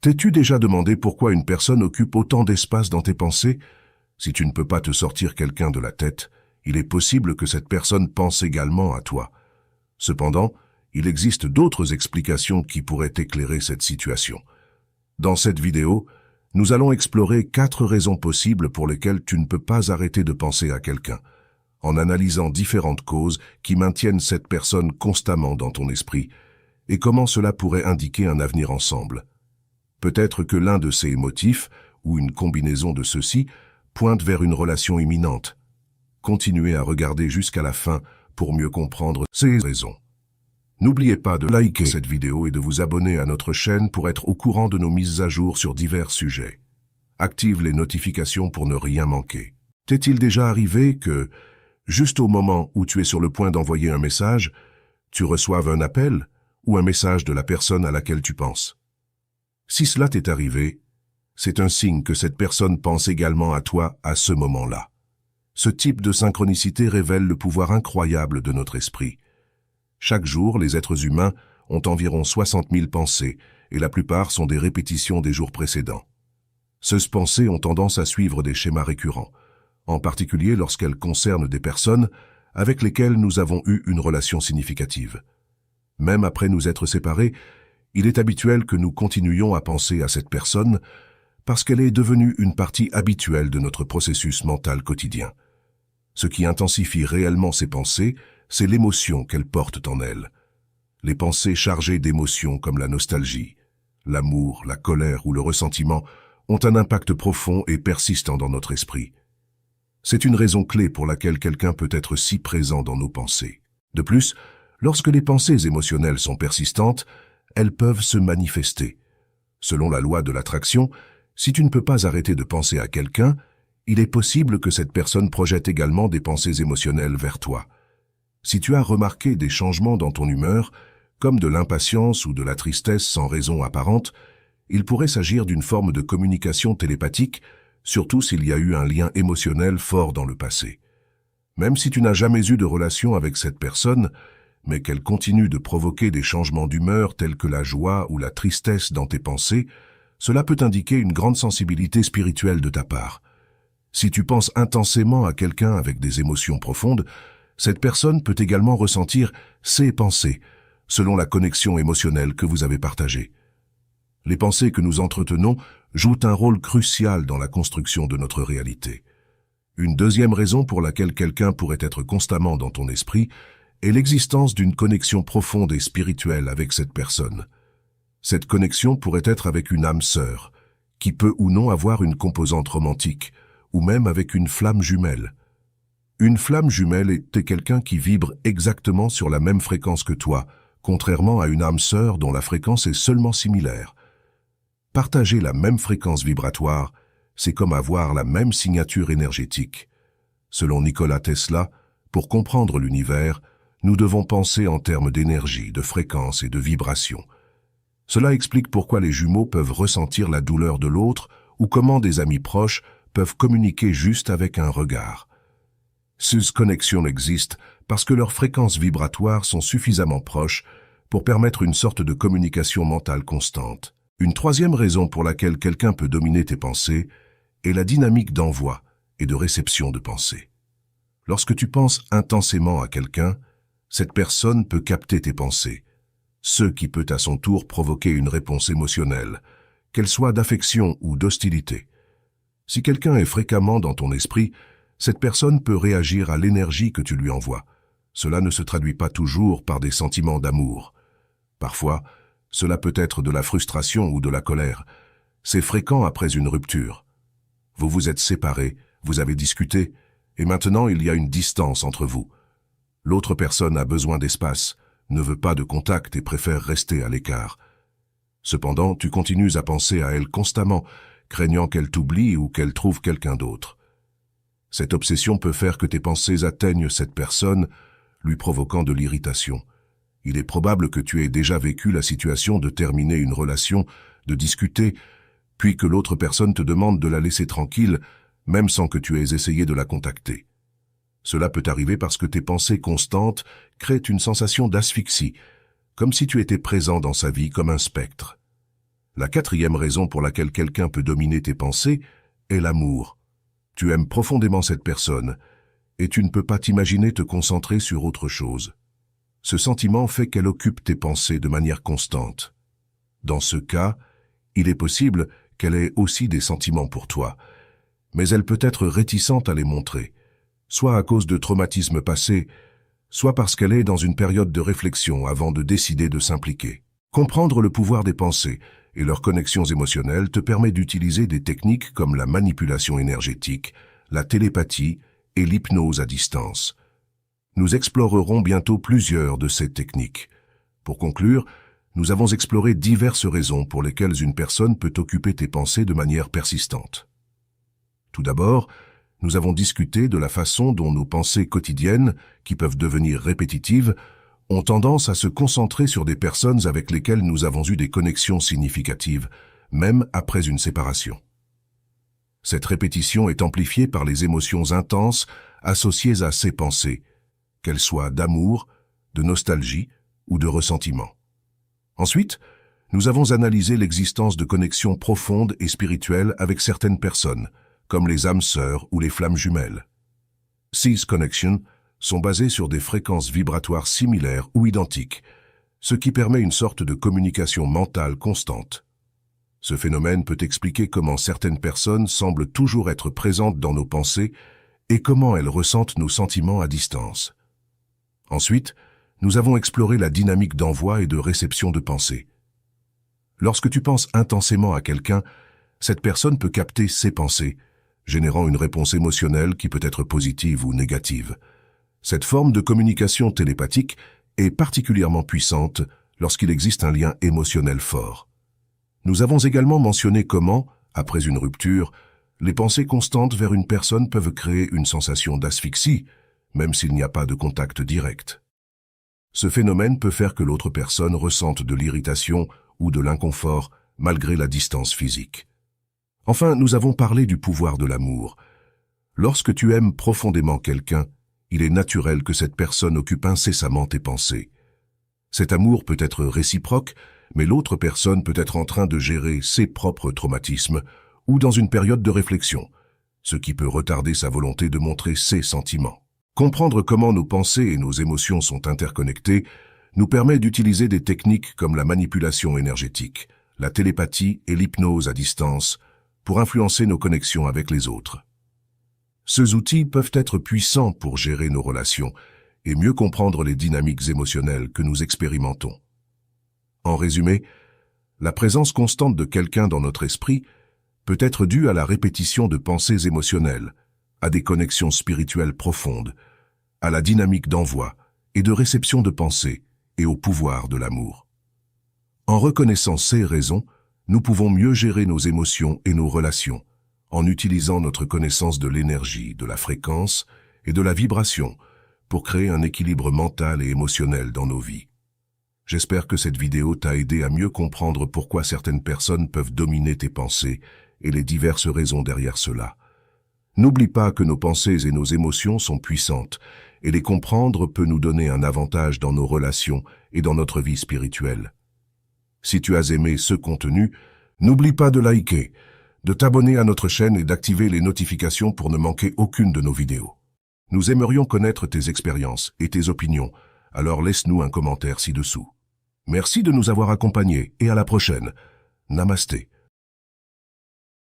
T'es-tu déjà demandé pourquoi une personne occupe autant d'espace dans tes pensées? Si tu ne peux pas te sortir quelqu'un de la tête, il est possible que cette personne pense également à toi. Cependant, il existe d'autres explications qui pourraient éclairer cette situation. Dans cette vidéo, nous allons explorer 4 raisons possibles pour lesquelles tu ne peux pas arrêter de penser à quelqu'un, en analysant différentes causes qui maintiennent cette personne constamment dans ton esprit, et comment cela pourrait indiquer un avenir ensemble. Peut-être que l'un de ces motifs, ou une combinaison de ceux-ci, pointe vers une relation imminente. Continuez à regarder jusqu'à la fin pour mieux comprendre ces raisons. N'oubliez pas de liker cette vidéo et de vous abonner à notre chaîne pour être au courant de nos mises à jour sur divers sujets. Active les notifications pour ne rien manquer. T'est-il déjà arrivé que, juste au moment où tu es sur le point d'envoyer un message, tu reçoives un appel ou un message de la personne à laquelle tu penses? Si cela t'est arrivé, c'est un signe que cette personne pense également à toi à ce moment-là. Ce type de synchronicité révèle le pouvoir incroyable de notre esprit. Chaque jour, les êtres humains ont environ 60 000 pensées, et la plupart sont des répétitions des jours précédents. Ces pensées ont tendance à suivre des schémas récurrents, en particulier lorsqu'elles concernent des personnes avec lesquelles nous avons eu une relation significative. Même après nous être séparés, il est habituel que nous continuions à penser à cette personne parce qu'elle est devenue une partie habituelle de notre processus mental quotidien. Ce qui intensifie réellement ces pensées, c'est l'émotion qu'elles portent en elles. Les pensées chargées d'émotions comme la nostalgie, l'amour, la colère ou le ressentiment ont un impact profond et persistant dans notre esprit. C'est une raison clé pour laquelle quelqu'un peut être si présent dans nos pensées. De plus, lorsque les pensées émotionnelles sont persistantes, elles peuvent se manifester. Selon la loi de l'attraction, si tu ne peux pas arrêter de penser à quelqu'un, il est possible que cette personne projette également des pensées émotionnelles vers toi. Si tu as remarqué des changements dans ton humeur, comme de l'impatience ou de la tristesse sans raison apparente, il pourrait s'agir d'une forme de communication télépathique, surtout s'il y a eu un lien émotionnel fort dans le passé. Même si tu n'as jamais eu de relation avec cette personne, mais qu'elle continue de provoquer des changements d'humeur tels que la joie ou la tristesse dans tes pensées, cela peut indiquer une grande sensibilité spirituelle de ta part. Si tu penses intensément à quelqu'un avec des émotions profondes, cette personne peut également ressentir ses pensées, selon la connexion émotionnelle que vous avez partagée. Les pensées que nous entretenons jouent un rôle crucial dans la construction de notre réalité. Une deuxième raison pour laquelle quelqu'un pourrait être constamment dans ton esprit est l'existence d'une connexion profonde et spirituelle avec cette personne. Cette connexion pourrait être avec une âme sœur, qui peut ou non avoir une composante romantique, ou même avec une flamme jumelle. Une flamme jumelle est quelqu'un qui vibre exactement sur la même fréquence que toi, contrairement à une âme sœur dont la fréquence est seulement similaire. Partager la même fréquence vibratoire, c'est comme avoir la même signature énergétique. Selon Nikola Tesla, pour comprendre l'univers, nous devons penser en termes d'énergie, de fréquence et de vibration. Cela explique pourquoi les jumeaux peuvent ressentir la douleur de l'autre ou comment des amis proches peuvent communiquer juste avec un regard. Ces connexions existent parce que leurs fréquences vibratoires sont suffisamment proches pour permettre une sorte de communication mentale constante. Une troisième raison pour laquelle quelqu'un peut dominer tes pensées est la dynamique d'envoi et de réception de pensées. Lorsque tu penses intensément à quelqu'un, cette personne peut capter tes pensées, ce qui peut à son tour provoquer une réponse émotionnelle, qu'elle soit d'affection ou d'hostilité. Si quelqu'un est fréquemment dans ton esprit, cette personne peut réagir à l'énergie que tu lui envoies. Cela ne se traduit pas toujours par des sentiments d'amour. Parfois, cela peut être de la frustration ou de la colère. C'est fréquent après une rupture. Vous vous êtes séparés, vous avez discuté, et maintenant il y a une distance entre vous. L'autre personne a besoin d'espace, ne veut pas de contact et préfère rester à l'écart. Cependant, tu continues à penser à elle constamment, craignant qu'elle t'oublie ou qu'elle trouve quelqu'un d'autre. Cette obsession peut faire que tes pensées atteignent cette personne, lui provoquant de l'irritation. Il est probable que tu aies déjà vécu la situation de terminer une relation, de discuter, puis que l'autre personne te demande de la laisser tranquille, même sans que tu aies essayé de la contacter. Cela peut arriver parce que tes pensées constantes créent une sensation d'asphyxie, comme si tu étais présent dans sa vie comme un spectre. La quatrième raison pour laquelle quelqu'un peut dominer tes pensées est l'amour. Tu aimes profondément cette personne et tu ne peux pas t'imaginer te concentrer sur autre chose. Ce sentiment fait qu'elle occupe tes pensées de manière constante. Dans ce cas, il est possible qu'elle ait aussi des sentiments pour toi, mais elle peut être réticente à les montrer, soit à cause de traumatismes passés, soit parce qu'elle est dans une période de réflexion avant de décider de s'impliquer. Comprendre le pouvoir des pensées et leurs connexions émotionnelles te permet d'utiliser des techniques comme la manipulation énergétique, la télépathie et l'hypnose à distance. Nous explorerons bientôt plusieurs de ces techniques. Pour conclure, nous avons exploré diverses raisons pour lesquelles une personne peut occuper tes pensées de manière persistante. Tout d'abord, nous avons discuté de la façon dont nos pensées quotidiennes, qui peuvent devenir répétitives, ont tendance à se concentrer sur des personnes avec lesquelles nous avons eu des connexions significatives, même après une séparation. Cette répétition est amplifiée par les émotions intenses associées à ces pensées, qu'elles soient d'amour, de nostalgie ou de ressentiment. Ensuite, nous avons analysé l'existence de connexions profondes et spirituelles avec certaines personnes, comme les âmes sœurs ou les flammes jumelles. These connections sont basées sur des fréquences vibratoires similaires ou identiques, ce qui permet une sorte de communication mentale constante. Ce phénomène peut expliquer comment certaines personnes semblent toujours être présentes dans nos pensées et comment elles ressentent nos sentiments à distance. Ensuite, nous avons exploré la dynamique d'envoi et de réception de pensées. Lorsque tu penses intensément à quelqu'un, cette personne peut capter ses pensées, générant une réponse émotionnelle qui peut être positive ou négative. Cette forme de communication télépathique est particulièrement puissante lorsqu'il existe un lien émotionnel fort. Nous avons également mentionné comment, après une rupture, les pensées constantes vers une personne peuvent créer une sensation d'asphyxie, même s'il n'y a pas de contact direct. Ce phénomène peut faire que l'autre personne ressente de l'irritation ou de l'inconfort malgré la distance physique. Enfin, nous avons parlé du pouvoir de l'amour. Lorsque tu aimes profondément quelqu'un, il est naturel que cette personne occupe incessamment tes pensées. Cet amour peut être réciproque, mais l'autre personne peut être en train de gérer ses propres traumatismes ou dans une période de réflexion, ce qui peut retarder sa volonté de montrer ses sentiments. Comprendre comment nos pensées et nos émotions sont interconnectées nous permet d'utiliser des techniques comme la manipulation énergétique, la télépathie et l'hypnose à distance pour influencer nos connexions avec les autres. Ces outils peuvent être puissants pour gérer nos relations et mieux comprendre les dynamiques émotionnelles que nous expérimentons. En résumé, la présence constante de quelqu'un dans notre esprit peut être due à la répétition de pensées émotionnelles, à des connexions spirituelles profondes, à la dynamique d'envoi et de réception de pensées et au pouvoir de l'amour. En reconnaissant ces raisons, nous pouvons mieux gérer nos émotions et nos relations, en utilisant notre connaissance de l'énergie, de la fréquence et de la vibration pour créer un équilibre mental et émotionnel dans nos vies. J'espère que cette vidéo t'a aidé à mieux comprendre pourquoi certaines personnes peuvent dominer tes pensées et les diverses raisons derrière cela. N'oublie pas que nos pensées et nos émotions sont puissantes et les comprendre peut nous donner un avantage dans nos relations et dans notre vie spirituelle. Si tu as aimé ce contenu, n'oublie pas de liker, de t'abonner à notre chaîne et d'activer les notifications pour ne manquer aucune de nos vidéos. Nous aimerions connaître tes expériences et tes opinions, alors laisse-nous un commentaire ci-dessous. Merci de nous avoir accompagnés et à la prochaine. Namasté.